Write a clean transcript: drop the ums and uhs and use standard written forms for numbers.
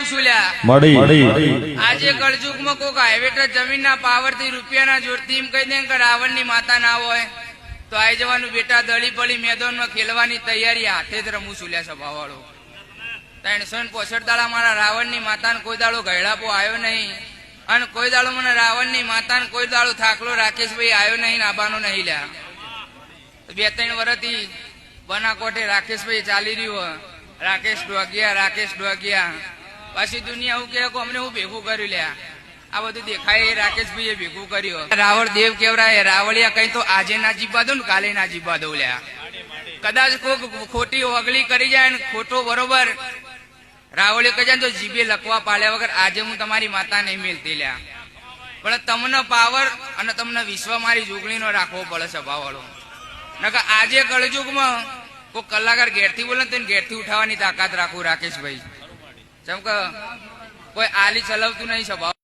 છું લ્યા મળી આજે કળજુગમાં કોક હાઈવે જમીનના પાવર થી રૂપિયાના જોરથી એમ કહી દે કે રાવણની માતા ના હોય તો આઈ જવાનું બેટા દળી પડી મેદાનમાં ખેલવાની તૈયારી હાથે જ રમું છું લ્યા સભા વાળો 365 દાડા મારા રાવણની માતાને કોઈ દાડો ગયડાપો આવ્યો નહીં અને કોઈ દાડો મને રાવણની માતાને કોઈ દાડો થાકલો રાકેશભાઈ આવ્યો નહીં આબાનો નહીં લ્યા 2-3 વર્ષથી બનાકોટે રાકેશભાઈ ચાલી રહ્યું રાકેશ ડોગિયા પાછી દુનિયા એવું કે અમને હું ભેગું કર્યું લ્યા આ બધું દેખાય રાકેશભાઈએ ભેગું કર્યું રાવળ દેવ કેવરાય રાવળિયા કઈ તો આજે ના જીવવા દઉં ને કાલે ના જીવવા દઉં લ્યા કદાચ કોઈક ખોટી ઓગળી કરી જાય ને ખોટો બરોબર રાવળિયો કહી જાય તો જીભે લખવા પાડ્યા વગર આજે હું તમારી માતા નહીં મેલતી લ્યા પણ તમને પાવર અને તમને વિશ્વ મારી જોગણીનો રાખવો પડે સભાવાળો નકર આજે કળજુગમાં કોઈ કલાકાર ઘેરથી બોલે તો ઘેરથી ઉઠાવવાની તાકાત રાખવું રાકેશભાઈ જેમ કે કોઈ આલી ચલાવતું નહીં સભા